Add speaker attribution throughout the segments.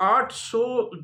Speaker 1: 800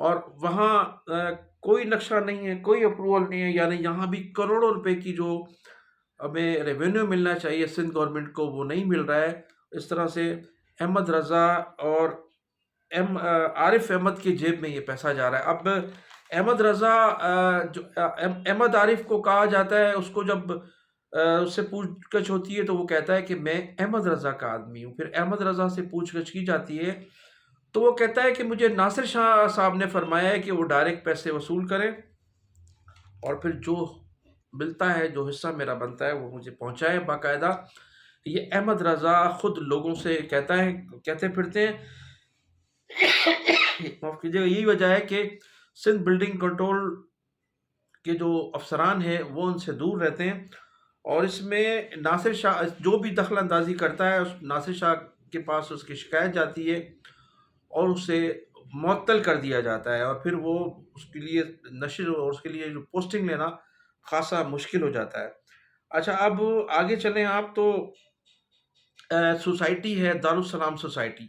Speaker 1: اور وہاں کوئی نقشہ نہیں ہے، کوئی اپروول نہیں ہے، یعنی یہاں بھی کروڑوں روپے کی جو ہمیں ریونیو ملنا چاہیے سندھ گورنمنٹ کو وہ نہیں مل رہا ہے۔ اس طرح سے احمد رضا اور عارف احمد کی جیب میں یہ پیسہ جا رہا ہے۔ اب احمد رضا احمد عارف کو کہا جاتا ہے، اس کو جب اس سے پوچھ گچھ ہوتی ہے تو وہ کہتا ہے کہ میں احمد رضا کا آدمی ہوں۔ پھر احمد رضا سے پوچھ گچھ کی جاتی ہے تو وہ کہتا ہے کہ مجھے ناصر شاہ صاحب نے فرمایا ہے کہ وہ ڈائریکٹ پیسے وصول کریں اور پھر جو ملتا ہے، جو حصہ میرا بنتا ہے وہ مجھے پہنچائے باقاعدہ۔ یہ احمد رضا خود لوگوں سے کہتا ہے، کہتے پھرتے ہیں۔ معاف کیجیے گا، یہی وجہ ہے کہ سندھ بلڈنگ کنٹرول کے جو افسران ہیں وہ ان سے دور رہتے ہیں، اور اس میں ناصر شاہ جو بھی دخل اندازی کرتا ہے اس ناصر شاہ کے پاس اس کی شکایت جاتی ہے اور اسے معطل کر دیا جاتا ہے، اور پھر وہ اس کے لیے نشر اور اس کے لیے جو پوسٹنگ لینا خاصا مشکل ہو جاتا ہے۔ اچھا، اب آگے چلیں آپ تو سوسائٹی ہے دارالسلام سوسائٹی،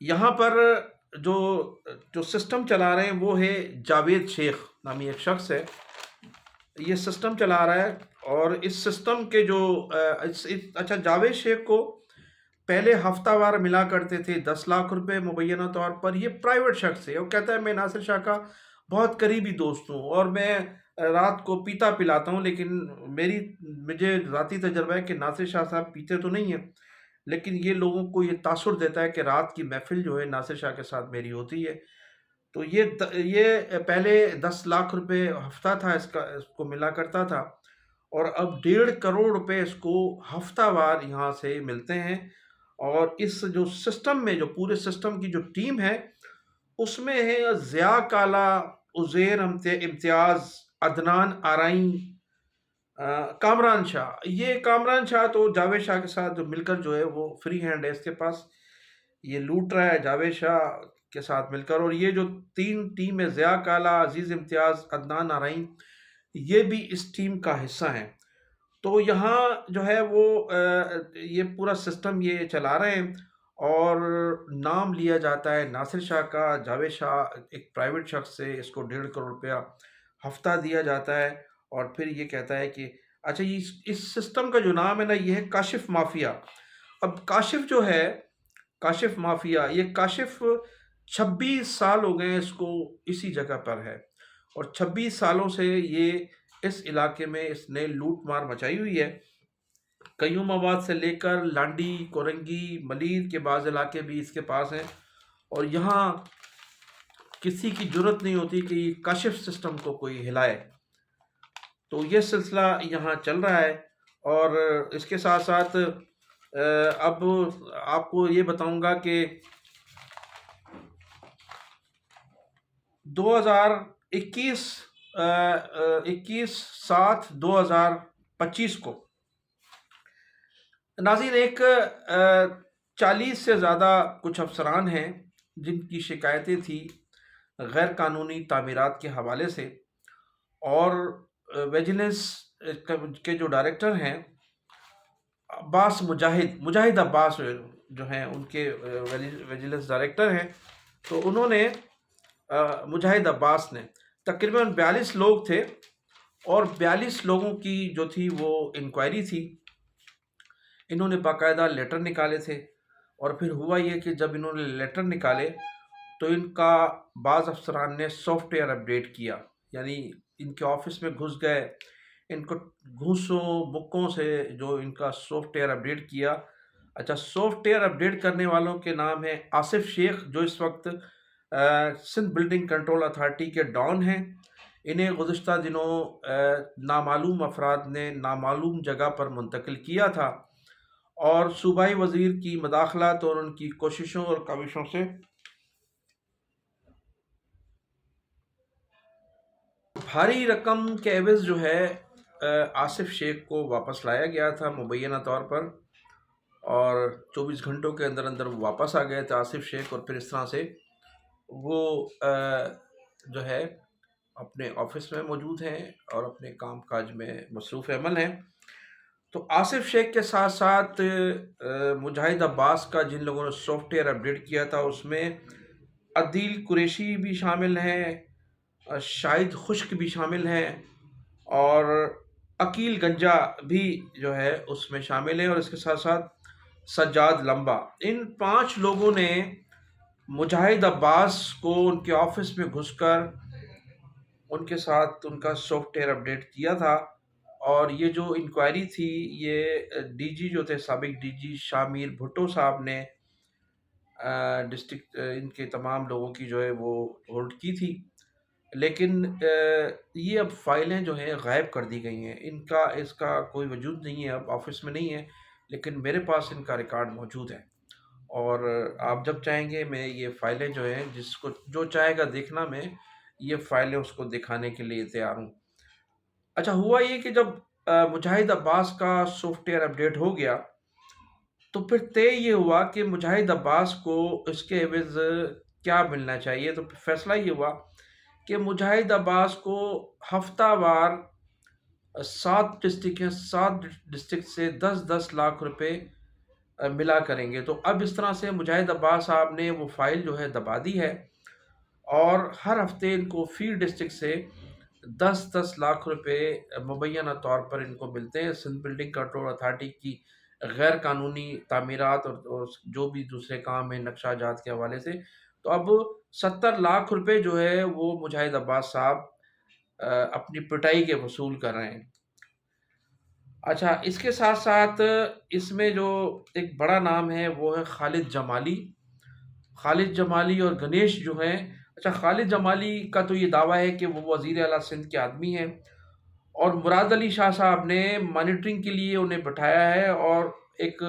Speaker 1: یہاں پر جو جو سسٹم چلا رہے ہیں وہ ہے جاوید شیخ نامی ایک شخص ہے، یہ سسٹم چلا رہا ہے۔ اور اس سسٹم کے جو اچھا، جاوید شیخ کو پہلے ہفتہ وار ملا کرتے تھے 10 لاکھ روپے مبینہ طور پر۔ یہ پرائیویٹ شخص ہے، وہ کہتا ہے میں ناصر شاہ کا بہت قریبی دوست ہوں اور میں رات کو پیتا پلاتا ہوں، لیکن مجھے ذاتی تجربہ ہے کہ ناصر شاہ صاحب پیتے تو نہیں ہیں، لیکن یہ لوگوں کو یہ تاثر دیتا ہے کہ رات کی محفل جو ہے ناصر شاہ کے ساتھ میری ہوتی ہے۔ تو یہ پہلے 10 لاکھ روپے ہفتہ تھا اس کو ملا کرتا تھا، اور اب 1.5 کروڑ روپے اس کو ہفتہ وار یہاں سے ملتے ہیں۔ اور اس جو سسٹم میں، جو پورے سسٹم کی جو ٹیم ہے اس میں ہے ضیاء کالا، عزیر امتیاز، عدنان آرائیں، کامران شاہ۔ یہ کامران شاہ تو جاوید شاہ کے ساتھ جو مل کر جو ہے وہ فری ہینڈ ہے، اس کے پاس یہ لوٹ رہا ہے جاوید شاہ کے ساتھ مل کر۔ اور یہ جو تین ٹیم ہے، ضیاء کالا، عزیز امتیاز، عدنان آرائیں، یہ بھی اس ٹیم کا حصہ ہیں۔ تو یہاں جو ہے وہ یہ پورا سسٹم یہ چلا رہے ہیں، اور نام لیا جاتا ہے ناصر شاہ کا۔ جاوید شاہ ایک پرائیویٹ شخص سے اس کو 1.5 کروڑ روپیہ ہفتہ دیا جاتا ہے، اور پھر یہ کہتا ہے کہ اچھا، اس سسٹم کا جو نام ہے نا، یہ ہے کاشف مافیا۔ اب کاشف جو ہے، کاشف مافیا، یہ کاشف 26 سال ہو گئے اس کو اسی جگہ پر ہے، اور 26 سالوں سے یہ اس علاقے میں اس نے لوٹ مار مچائی ہوئی ہے۔ قیوم آباد سے لے کر لانڈی، کورنگی، ملیر کے بعض علاقے بھی اس کے پاس ہیں، اور یہاں کسی کی جرت نہیں ہوتی کہ یہ کاشف سسٹم کو کوئی ہلائے۔ تو یہ سلسلہ یہاں چل رہا ہے، اور اس کے ساتھ ساتھ اب آپ کو یہ بتاؤں گا کہ 2021 21/7/2025 کو ناظرین ایک 40 سے زیادہ کچھ افسران ہیں جن کی شکایتیں تھیں غیر قانونی تعمیرات کے حوالے سے، اور ویجیلنس کے جو ڈائریکٹر ہیں عباس مجاہد عباس جو ہیں، ان کے ویجیلنس ڈائریکٹر ہیں، تو انہوں نے مجاہد عباس نے تقریباً 42 لوگ تھے، اور 42 لوگوں کی جو تھی وہ انکوائری تھی۔ انہوں نے باقاعدہ لیٹر نکالے تھے، اور پھر ہوا یہ کہ جب انہوں نے لیٹر نکالے تو ان کا بعض افسران نے سافٹ ویئر اپڈیٹ کیا، یعنی ان کے آفس میں گھس گئے، ان کو گھوسوں بکوں سے جو ان کا سافٹ ویئر اپڈیٹ کیا۔ اچھا، سافٹ ویئر اپڈیٹ کرنے والوں کے نام ہیں آصف شیخ، جو اس وقت سندھ بلڈنگ کنٹرول اتھارٹی کے ڈان ہیں۔ انہیں گزشتہ دنوں نامعلوم افراد نے نامعلوم جگہ پر منتقل کیا تھا، اور صوبائی وزیر کی مداخلت اور ان کی کوششوں اور کاوشوں سے بھاری رقم کے عوض جو ہے آصف شیخ کو واپس لایا گیا تھا مبینہ طور پر، اور 24 گھنٹوں کے اندر اندر وہ واپس آ گئے تھے آصف شیخ، اور پھر اس طرح سے وہ جو ہے اپنے آفس میں موجود ہیں اور اپنے کام کاج میں مصروف عمل ہیں۔ تو آصف شیخ کے ساتھ ساتھ مجاہد عباس کا جن لوگوں نے سافٹ ویئر اپڈیٹ کیا تھا، اس میں عدیل قریشی بھی شامل ہیں، شاہد خشک بھی شامل ہیں، اور عقیل گنجا بھی جو ہے اس میں شامل ہیں، اور اس کے ساتھ ساتھ سجاد لمبا۔ ان 5 لوگوں نے مجاہد عباس کو ان کے آفس میں گھس کر ان کے ساتھ ان کا سافٹ ویئر اپڈیٹ کیا تھا، اور یہ جو انکوائری تھی یہ ڈی جی جو تھے، سابق ڈی جی شاہ میر بھٹو صاحب نے ڈسٹرکٹ ان کے تمام لوگوں کی جو ہے وہ ہولڈ کی تھی، لیکن یہ اب فائلیں جو ہیں غائب کر دی گئی ہیں، اس کا کوئی وجود نہیں ہے، اب آفس میں نہیں ہے، لیکن میرے پاس ان کا ریکارڈ موجود ہے، اور آپ جب چاہیں گے میں یہ فائلیں جو ہیں، جس کو جو چاہے گا دیکھنا، میں یہ فائلیں اس کو دکھانے کے لیے تیار ہوں۔ اچھا، ہوا یہ کہ جب مجاہد عباس کا سافٹ ویئر اپڈیٹ ہو گیا تو پھر طے یہ ہوا کہ مجاہد عباس کو اس کے عوض کیا ملنا چاہیے، تو پھر فیصلہ یہ ہوا کہ مجاہد عباس کو ہفتہ وار 7 ڈسٹرکٹ ہیں، 7 ڈسٹرکٹ سے 10-10 لاکھ روپے ملا کریں گے۔ تو اب اس طرح سے مجاہد عباس صاحب نے وہ فائل جو ہے دبا دی ہے، اور ہر ہفتے ان کو فی ڈسٹرکٹ سے 10-10 لاکھ روپے مبینہ طور پر ان کو ملتے ہیں۔ سندھ بلڈنگ کنٹرول اتھارٹی کی غیر قانونی تعمیرات اور جو بھی دوسرے کام ہیں نقشہ جات کے حوالے سے، تو اب 70 لاکھ روپے جو ہے وہ مجاہد عباس صاحب اپنی پٹائی کے وصول کر رہے ہیں۔ اچھا، اس کے ساتھ ساتھ اس میں جو ایک بڑا نام ہے وہ ہے خالد جمالی۔ خالد جمالی اور گنیش جو ہیں، اچھا خالد جمالی کا تو یہ دعویٰ ہے کہ وہ وزیر اعلیٰ سندھ کے آدمی ہیں، اور مراد علی شاہ صاحب نے مانیٹرنگ کے لیے انہیں بٹھایا ہے، اور ایک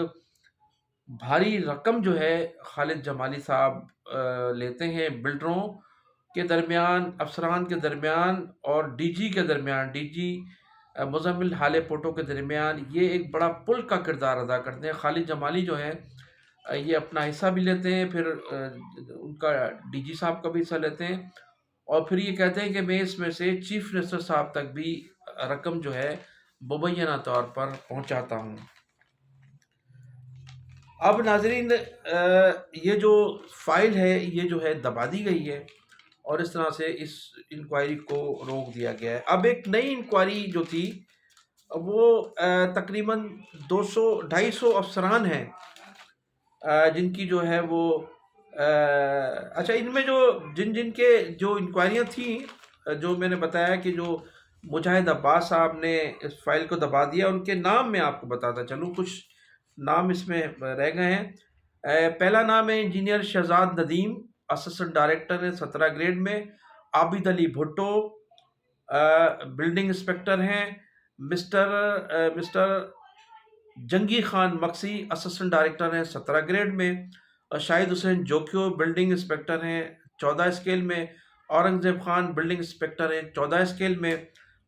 Speaker 1: بھاری رقم جو ہے خالد جمالی صاحب لیتے ہیں بلڈروں کے درمیان، افسران کے درمیان، اور ڈی جی کے درمیان، ڈی جی مزمل حال پوٹو کے درمیان یہ ایک بڑا پل کا کردار ادا کرتے ہیں۔ خالد جمالی جو ہے یہ اپنا حصہ بھی لیتے ہیں، پھر ان کا ڈی جی صاحب کا بھی حصہ لیتے ہیں، اور پھر یہ کہتے ہیں کہ میں اس میں سے چیف منسٹر صاحب تک بھی رقم جو ہے مبینہ طور پر پہنچاتا ہوں۔ اب ناظرین، یہ جو فائل ہے یہ جو ہے دبا دی گئی ہے، اور اس طرح سے اس انکوائری کو روک دیا گیا ہے۔ اب ایک نئی انکوائری جو تھی وہ تقریباً 200-250 افسران ہیں جن کی جو ہے وہ اچھا، ان میں جو جن کے جو انکوائریاں تھیں، جو میں نے بتایا کہ جو مجاہد عباس صاحب نے اس فائل کو دبا دیا، ان کے نام میں آپ کو بتاتا چلوں، کچھ نام اس میں رہ گئے ہیں۔ پہلا نام ہے engineer Shahzad Nadeem, assistant director ہیں 17 گریڈ میں۔ عابد علی بھٹو بلڈنگ انسپیکٹر ہیں۔ مسٹر جنگی خان مکسی اسسٹنٹ ڈائریکٹر ہیں 17 گریڈ میں۔ شاہد حسین جوکیو بلڈنگ انسپیکٹر ہیں 14 اسکیل میں۔ اورنگزیب خان بلڈنگ انسپیکٹر ہیں 14 اسکیل میں۔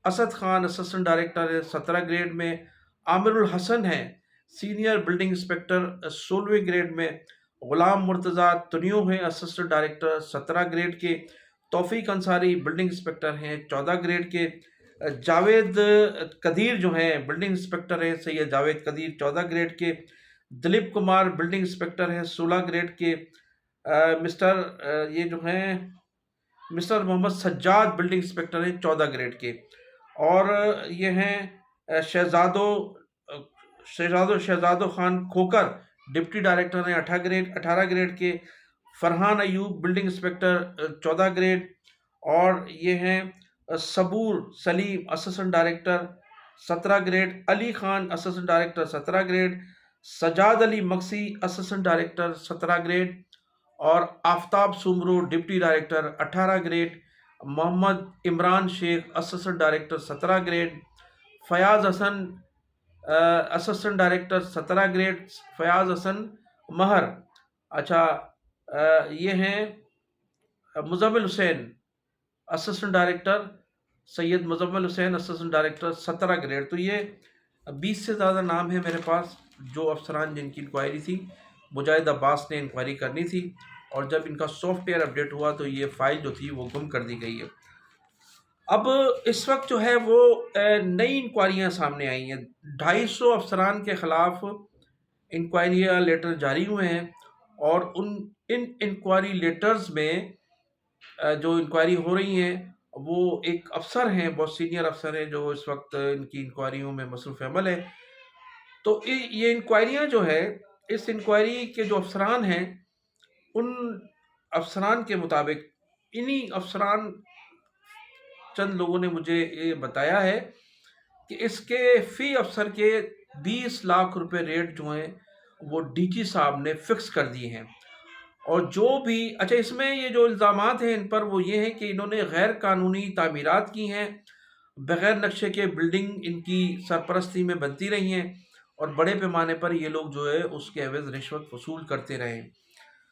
Speaker 1: اسد خان اسسٹنٹ ڈائریکٹر ہیں 17 گریڈ میں۔ عامر الحسن ہیں سینئر بلڈنگ انسپیکٹر 16ویں گریڈ میں۔ غلام مرتضیٰ تنیو ہیں اسسٹنٹ ڈائریکٹر 17 گریڈ کے۔ توفیق انصاری بلڈنگ انسپیکٹر ہیں 14 گریڈ کے۔ جاوید قدیر جو ہیں بلڈنگ انسپیکٹر ہیں، سید جاوید قدیر 14 گریڈ کے۔ دلیپ کمار بلڈنگ انسپیکٹر ہیں 16 گریڈ کے۔ یہ جو ہیں mister Muhammad Sajjad building inspector ہیں 14 گریڈ کے، اور یہ ہیں شہزادو خان کھوکر ڈپٹی ڈائریکٹر ہیں 18 گریڈ کے۔ Farhan Ayub building inspector 14 grade, اور یہ ہیں Sabur Saleem assistant director 17 grade. Ali Khan assistant director 17 grade. Sajjad Ali Maksi assistant director 17 grade, اور Aftab Soomro deputy director 18 grade. Muhammad Imran Sheikh assistant director 17 grade. Fayyaz Hassan assistant director 17 grade, Fayyaz حسن مہر۔ اچھا، یہ ہیں مزمل حسین اسسٹنٹ ڈائریکٹر، سید مزمل حسین اسسٹنٹ ڈائریکٹر 17 گریڈ۔ تو یہ 20 سے زیادہ نام ہیں میرے پاس، جو افسران جن کی انکوائری تھی مجاہد عباس نے انکوائری کرنی تھی، اور جب ان کا سافٹ ویئر اپڈیٹ ہوا تو یہ فائل جو تھی وہ گم کر دی گئی ہے۔ اب اس وقت جو ہے وہ نئی انکوائریاں سامنے آئی ہیں، 250 افسران کے خلاف انکوائری لیٹر جاری ہوئے ہیں، اور ان انکوائری لیٹرز میں جو انکوائری ہو رہی ہیں وہ ایک افسر ہیں، بہت سینئر افسر ہیں جو اس وقت ان کی انکوائریوں میں مصروف عمل ہے. تو یہ انکوائریاں جو ہے، اس انکوائری کے جو افسران ہیں، ان افسران کے مطابق انہی افسران چند لوگوں نے مجھے یہ بتایا ہے کہ اس کے فی افسر کے 20 لاکھ روپے ریٹ جو ہیں وہ ڈی جی صاحب نے فکس کر دیے ہیں. اور جو بھی اچھا اس میں یہ جو الزامات ہیں ان پر وہ یہ ہیں کہ انہوں نے غیر قانونی تعمیرات کی ہیں، بغیر نقشے کے بلڈنگ ان کی سرپرستی میں بنتی رہی ہیں، اور بڑے پیمانے پر یہ لوگ جو ہے اس کے عوض رشوت وصول کرتے رہے.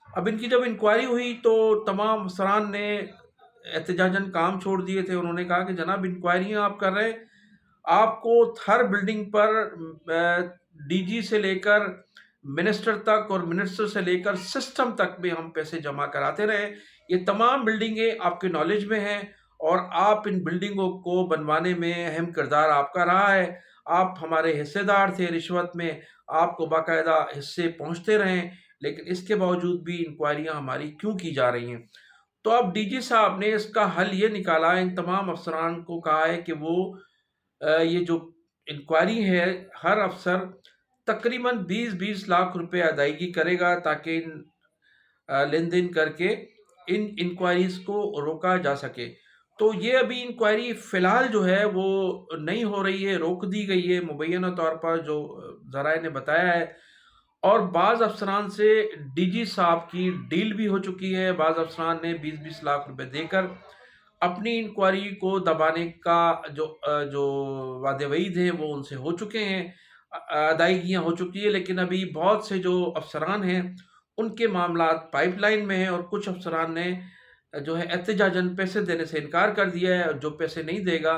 Speaker 1: اب ان کی جب انکوائری ہوئی تو تمام افسران نے احتجاجاً کام چھوڑ دیے تھے. انہوں نے کہا کہ جناب انکوائریاں آپ کر رہے ہیں، آپ کو ہر بلڈنگ پر ڈی جی سے لے کر منسٹر تک اور منسٹر سے لے کر سسٹم تک بھی ہم پیسے جمع کراتے رہے. یہ تمام بلڈنگیں آپ کے نالج میں ہیں اور آپ ان بلڈنگوں کو بنوانے میں اہم کردار آپ کا رہا ہے. آپ ہمارے حصے دار تھے رشوت میں، آپ کو باقاعدہ حصے پہنچتے رہیں، لیکن اس کے باوجود بھی انکوائریاں ہماری کیوں کی جا رہی ہیں؟ تو اب ڈی جی صاحب نے اس کا حل یہ نکالا، ان تمام افسران کو کہا ہے کہ وہ یہ جو انکوائری ہے ہر افسر تقریباً 20 لاکھ روپے ادائیگی کرے گا تاکہ لین دین کر کے ان انکوائریز کو روکا جا سکے. تو یہ ابھی انکوائری فی الحال جو ہے وہ نہیں ہو رہی ہے، روک دی گئی ہے مبینہ طور پر جو ذرائع نے بتایا ہے. اور بعض افسران سے ڈی جی صاحب کی ڈیل بھی ہو چکی ہے، بعض افسران نے 20 لاکھ روپے دے کر اپنی انکوائری کو دبانے کا جو وعدے وعید ہیں وہ ان سے ہو چکے ہیں، ادائیگیاں ہو چکی ہیں. لیکن ابھی بہت سے جو افسران ہیں ان کے معاملات پائپ لائن میں ہیں، اور کچھ افسران نے جو ہے احتجاجاً پیسے دینے سے انکار کر دیا ہے، اور جو پیسے نہیں دے گا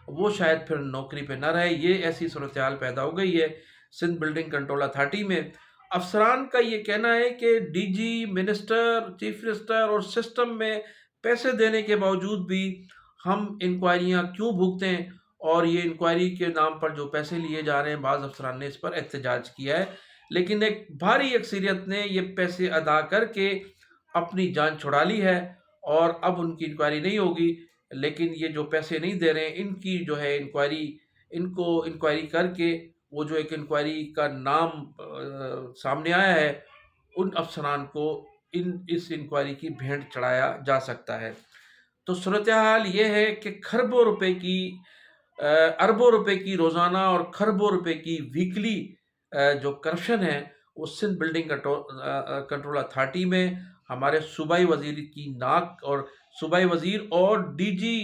Speaker 1: وہ شاید پھر نوکری پہ نہ رہے. یہ ایسی صورتحال پیدا ہو گئی ہے سندھ بلڈنگ کنٹرول اتھارٹی میں. افسران کا یہ کہنا ہے کہ D G, minister, chief minister اور سسٹم میں پیسے دینے کے باوجود بھی ہم انکوائریاں کیوں بھگتے ہیں، اور یہ انکوائری کے نام پر جو پیسے لیے جا رہے ہیں. بعض افسران نے اس پر احتجاج کیا ہے، لیکن ایک بھاری اکثریت نے یہ پیسے ادا کر کے اپنی جان چھڑا لی ہے، اور اب ان کی انکوائری نہیں ہوگی. لیکن یہ جو پیسے نہیں دے رہے ہیں ان کی جو ہے انکوائری، ان کو انکوائری کر کے وہ جو ایک انکوائری کا نام سامنے آیا ہے ان افسران کو اس انکوائری کی بھینٹ چڑھایا جا سکتا ہے. تو صورتحال یہ ہے کہ کھربوں روپے کی، اربوں روپے کی روزانہ اور کھربوں روپے کی ویکلی جو کرپشن ہے وہ سندھ بلڈنگ کنٹرول اتھارٹی میں ہمارے صوبائی وزیر کی ناک، اور صوبائی وزیر اور ڈی جی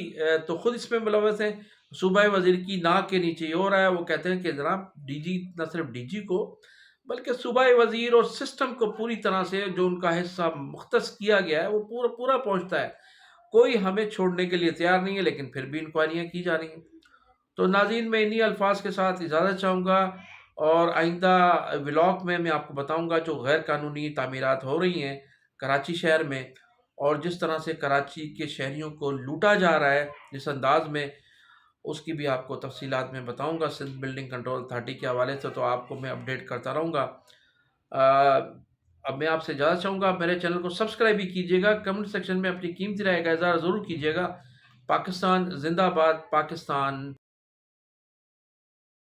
Speaker 1: تو خود اس میں ملوث ہیں، صوبائی وزیر کی ناک کے نیچے یہ ہو رہا ہے. وہ کہتے ہیں کہ جناب ڈی جی، نہ صرف ڈی جی کو بلکہ صوبائی وزیر اور سسٹم کو پوری طرح سے جو ان کا حصہ مختص کیا گیا ہے وہ پورا پہنچتا ہے. کوئی ہمیں چھوڑنے کے لیے تیار نہیں ہے، لیکن پھر بھی انکوائریاں کی جا رہی ہیں. تو ناظرین، میں انہی الفاظ کے ساتھ اجازت چاہوں گا، اور آئندہ ولاگ میں آپ کو بتاؤں گا جو غیر قانونی تعمیرات ہو رہی ہیں کراچی شہر میں، اور جس طرح سے کراچی کے شہریوں کو لوٹا جا رہا ہے جس انداز میں، اس کی بھی آپ کو تفصیلات میں بتاؤں گا سندھ بلڈنگ کنٹرول اتھارٹی کے حوالے سے. تو آپ کو میں اپڈیٹ کرتا رہوں گا. اب میں آپ سے اجازت چاہوں گا، آپ میرے چینل کو سبسکرائب بھی کیجیے گا، کمنٹ سیکشن میں اپنی قیمتی رائے کا اظہار ضرور کیجیے گا. پاکستان زندہ باد، پاکستان